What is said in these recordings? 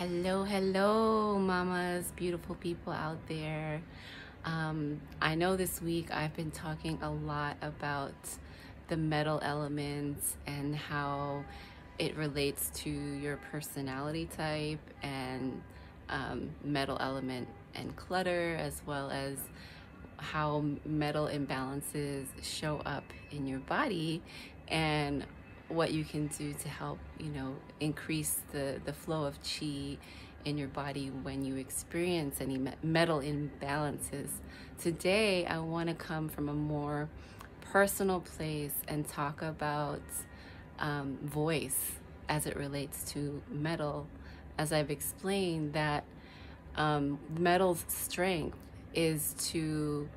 Hello, hello, mamas, beautiful people out there. I know this week I've been talking a lot about the metal elements and how it relates to your personality type and metal element and clutter, as well as how metal imbalances show up in your body and what you can do to help, increase the flow of chi in your body when you experience any metal imbalances. Today, I want to come from a more personal place and talk about voice as it relates to metal. As I've explained, that metal's strength is to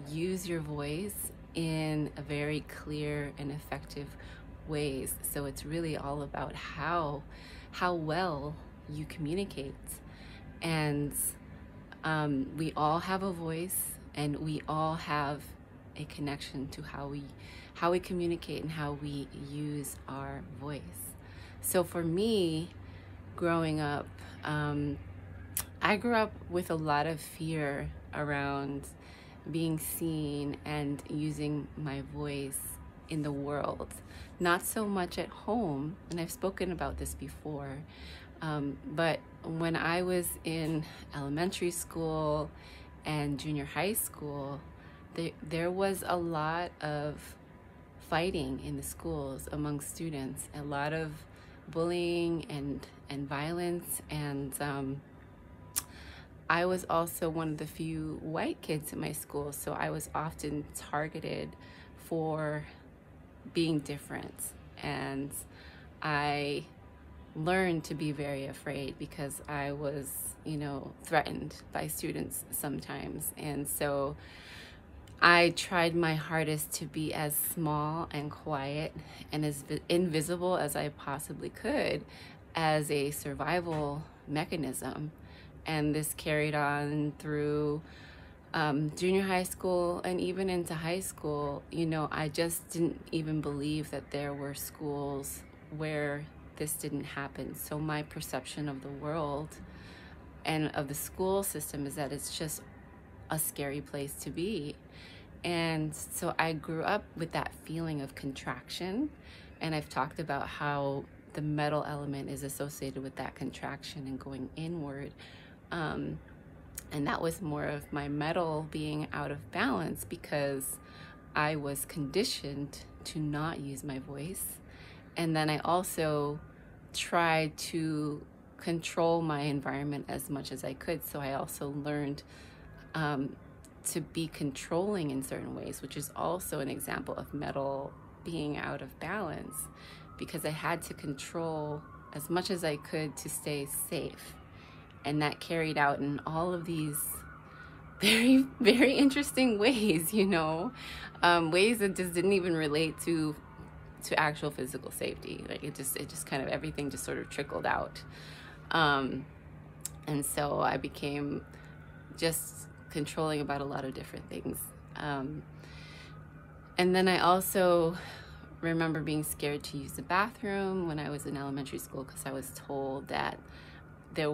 use your voice in a very clear and effective ways. So it's really all about how well you communicate. And we all have a voice, and we all have a connection to how we communicate and how we use our voice. So for me, growing up, I grew up with a lot of fear around being seen and using my voice in the world. Not so much at home, and I've spoken about this before, but when I was in elementary school and junior high school, there was a lot of fighting in the schools among students, a lot of bullying and violence, and I was also one of the few white kids in my school, so I was often targeted for being different. And I learned to be very afraid because I was, threatened by students sometimes. And so I tried my hardest to be as small and quiet and as invisible as I possibly could as a survival mechanism. And this carried on through junior high school and even into high school. I just didn't even believe that there were schools where this didn't happen. So my perception of the world and of the school system is that it's just a scary place to be. And so I grew up with that feeling of contraction. And I've talked about how the metal element is associated with that contraction and going inward. And that was more of my metal being out of balance because I was conditioned to not use my voice. And then I also tried to control my environment as much as I could. So I also learned to be controlling in certain ways, which is also an example of metal being out of balance, because I had to control as much as I could to stay safe. And that carried out in all of these very, very interesting ways, ways that just didn't even relate to actual physical safety. Like it just kind of, everything just sort of trickled out. And so I became just controlling about a lot of different things. And then I also remember being scared to use the bathroom when I was in elementary school because I was told that there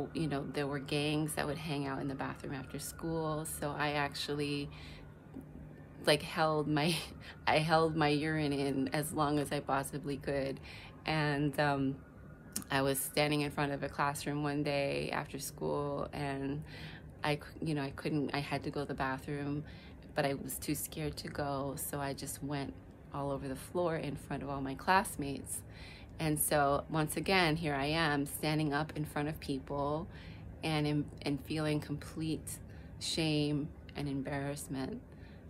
were gangs that would hang out in the bathroom after school. So I actually held my urine in as long as I possibly could. And I was standing in front of a classroom one day after school, and I had to go to the bathroom, but I was too scared to go. So I just went all over the floor in front of all my classmates. And so once again, here I am standing up in front of people and feeling complete shame and embarrassment.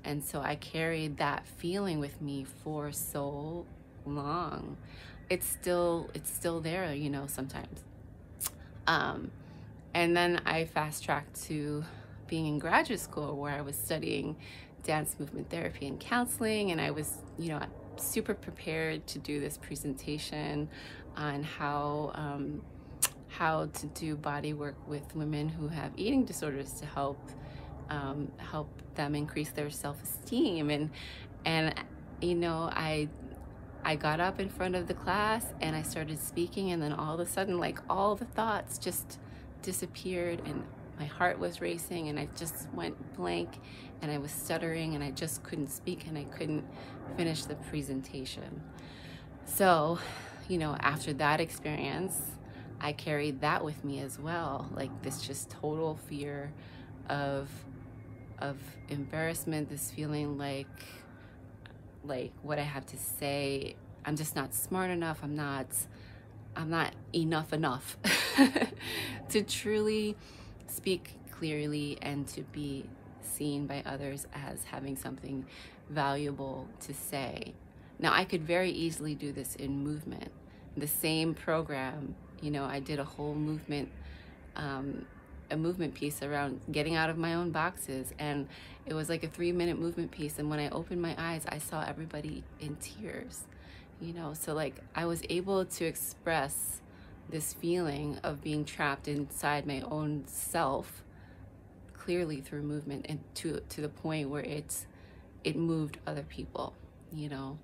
And so I carried that feeling with me for so long. It's still there, sometimes. And then I fast tracked to being in graduate school, where I was studying dance movement therapy and counseling, and I was, super prepared to do this presentation on how to do body work with women who have eating disorders to help them increase their self-esteem. And I I got up in front of the class and I started speaking, and then all of a sudden, like, all the thoughts just disappeared, and my heart was racing, and I just went blank, and I was stuttering, and I just couldn't speak, and I couldn't finish the presentation. So, you know, after that experience, I carried that with me as well, like this just total fear of embarrassment, this feeling like what I have to say, I'm just not smart enough, I'm not enough to truly speak clearly and to be seen by others as having something valuable to say. Now, I could very easily do this in movement. The same program, you know, I did a whole movement piece around getting out of my own boxes, and it was like a 3-minute movement piece, and when I opened my eyes, I saw everybody in tears, you know. So like, I was able to express this feeling of being trapped inside my own self clearly through movement, and to the point where it moved other people, you know.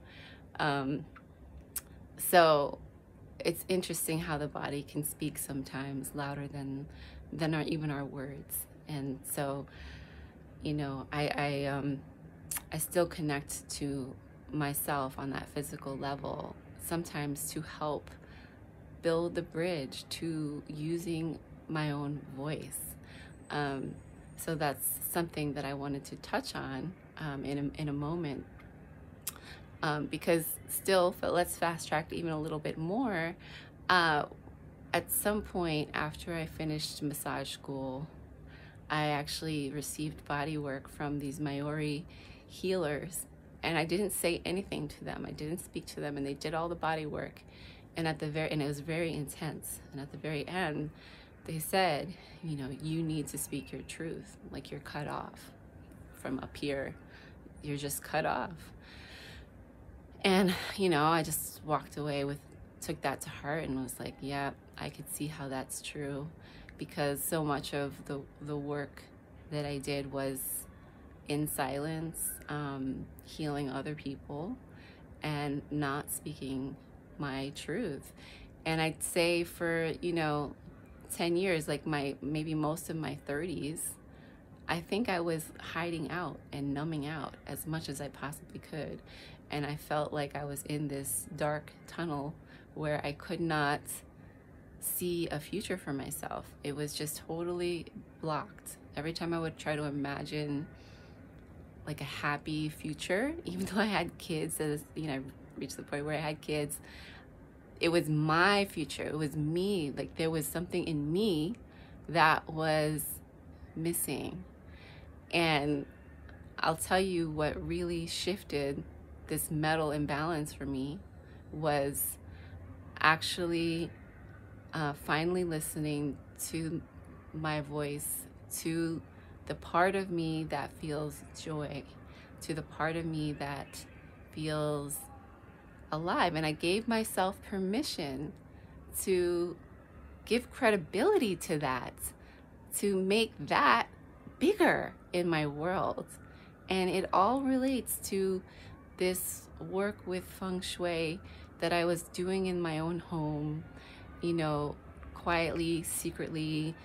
So it's interesting how the body can speak sometimes louder than even our words. And so, you know, I still connect to myself on that physical level, sometimes to help build the bridge to using my own voice. So that's something that I wanted to touch on in a moment. Because still, but let's fast track even a little bit more. At some point after I finished massage school, I actually received body work from these Māori healers, and I didn't say anything to them. I didn't speak to them, and they did all the body work. And it was very intense. And at the very end, they said, you know, you need to speak your truth. Like, you're cut off from up here. You're just cut off. And, you know, I just walked away took that to heart and was like, yeah, I could see how that's true, because so much of the work that I did was in silence, healing other people and not speaking my truth. And I'd say for, you know, 10 years, like maybe most of my 30s, I think I was hiding out and numbing out as much as I possibly could. And I felt like I was in this dark tunnel where I could not see a future for myself. It was just totally blocked. Every time I would try to imagine like a happy future, even though I had kids, as you know, I reached the point where I had kids, it was my future. It was me. Like, there was something in me that was missing. And I'll tell you what really shifted this metal imbalance for me was actually finally listening to my voice, to the part of me that feels joy, to the part of me that feels alive. And I gave myself permission to give credibility to that, to make that bigger in my world. And it all relates to this work with feng shui that I was doing in my own home, you know, quietly, secretly,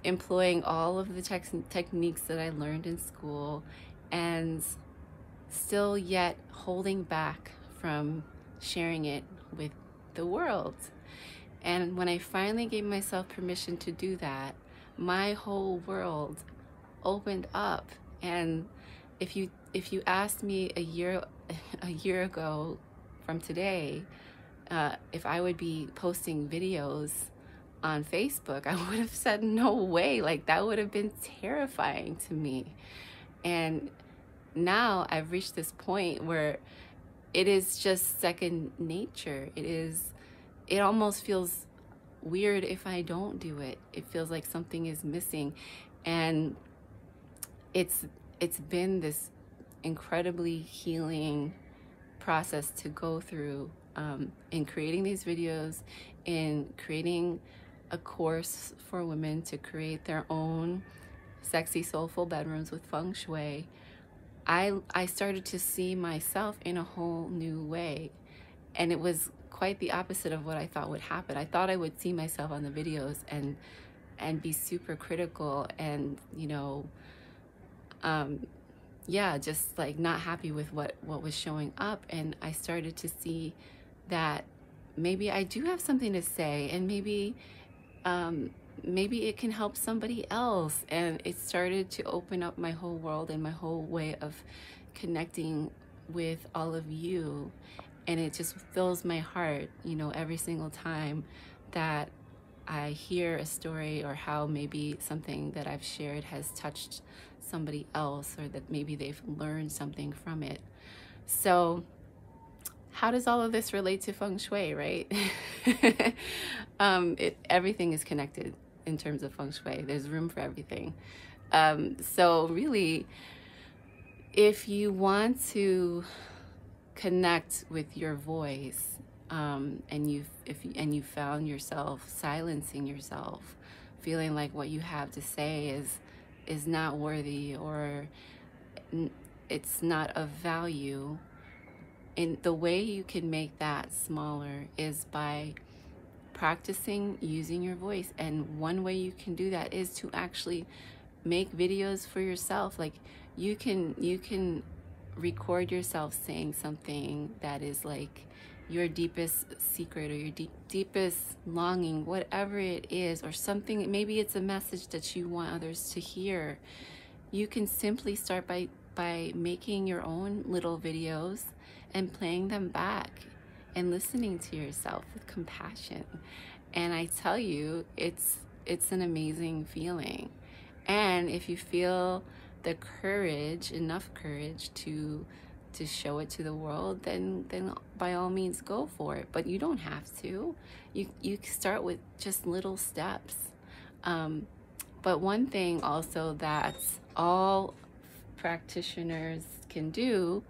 employing all of the techniques that I learned in school, and still yet holding back from sharing it with the world. And when I finally gave myself permission to do that, my whole world opened up. And if you asked me a year ago from today, if I would be posting videos on Facebook, I would have said no way. Like, that would have been terrifying to me. And now I've reached this point where it is just second nature. It almost feels weird if I don't do it. It feels like something is missing. And it's been this incredibly healing process to go through in creating these videos, in creating a course for women to create their own sexy, soulful bedrooms with feng shui. I started to see myself in a whole new way. And it was quite the opposite of what I thought would happen. I thought I would see myself on the videos and be super critical and, you know, yeah, just like not happy with what was showing up. And I started to see that maybe I do have something to say, and maybe it can help somebody else. And it started to open up my whole world and my whole way of connecting with all of you. And it just fills my heart, you know, every single time that I hear a story, or how maybe something that I've shared has touched somebody else, or that maybe they've learned something from it. So how does all of this relate to feng shui, right? Everything is connected in terms of feng shui. There's room for everything. So really, if you want to connect with your voice, and you found yourself silencing yourself, feeling like what you have to say is not worthy, or it's not of value, and the way you can make that smaller is by practicing using your voice. And one way you can do that is to actually make videos for yourself. Like you can record yourself saying something that is like your deepest secret, or your deepest longing, whatever it is, or something. Maybe it's a message that you want others to hear. You can simply start by making your own little videos and playing them back and listening to yourself with compassion. And I tell you, it's an amazing feeling. And if you feel the courage, enough courage to show it to the world, then by all means go for it. But you don't have to. You start with just little steps. But one thing also that all practitioners can do,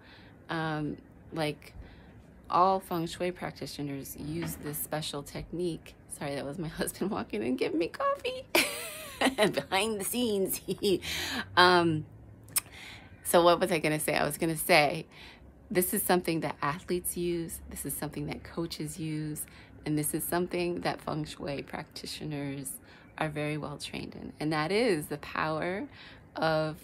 like all feng shui practitioners use this special technique. Sorry, that was my husband walking in and giving me coffee. Behind the scenes. So what was I going to say? I was going to say, this is something that athletes use. This is something that coaches use. And this is something that feng shui practitioners are very well trained in. And that is the power of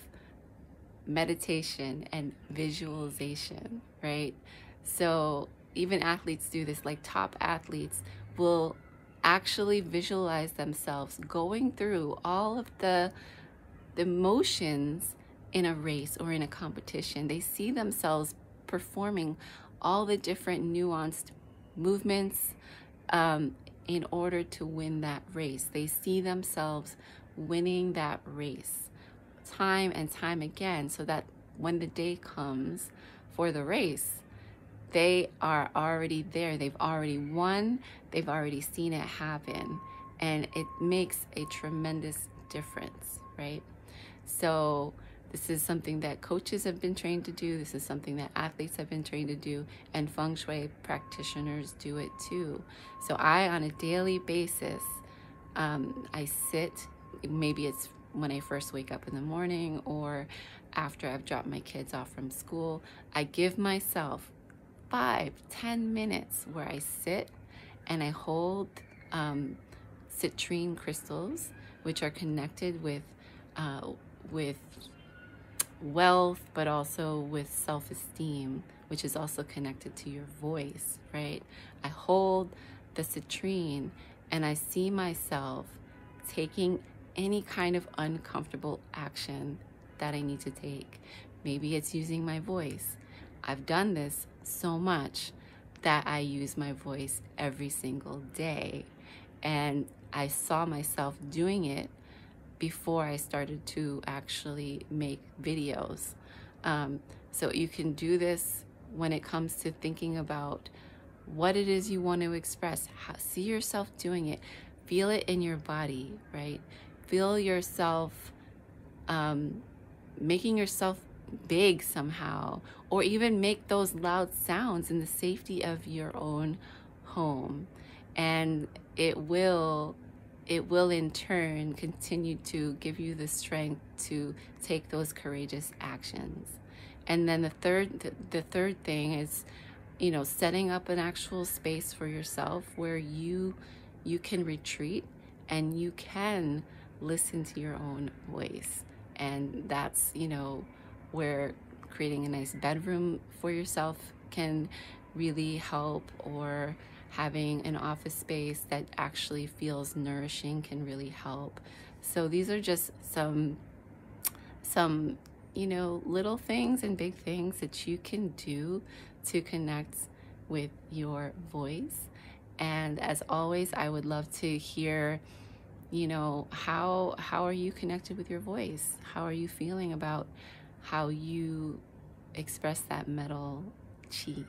meditation and visualization, right? So even athletes do this. Like top athletes will actually visualize themselves going through all of the motions in a race or in a competition. They see themselves performing all the different nuanced movements in order to win that race. They see themselves winning that race time and time again, so that when the day comes for the race, they are already there. They've already won. They've already seen it happen. And it makes a tremendous difference, right? So this is something that coaches have been trained to do. This is something that athletes have been trained to do. And feng shui practitioners do it too. So I, on a daily basis, I sit, maybe it's when I first wake up in the morning or after I've dropped my kids off from school, I give myself 5-10 minutes where I sit and I hold citrine crystals, which are connected with wealth, but also with self-esteem, which is also connected to your voice, right? I hold the citrine and I see myself taking any kind of uncomfortable action that I need to take. Maybe it's using my voice. I've done this so much that I use my voice every single day. And I saw myself doing it before I started to actually make videos. So you can do this when it comes to thinking about what it is you want to express. See yourself doing it. Feel it in your body, right? Feel yourself making yourself big somehow, or even make those loud sounds in the safety of your own home. And it will in turn continue to give you the strength to take those courageous actions. And then the third thing is, setting up an actual space for yourself where you can retreat and you can listen to your own voice. And that's, where creating a nice bedroom for yourself can really help, or having an office space that actually feels nourishing can really help. So these are just some little things and big things that you can do to connect with your voice. And as always, I would love to hear, how are you connected with your voice? How are you feeling about how you express that metal chi?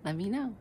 Let me know.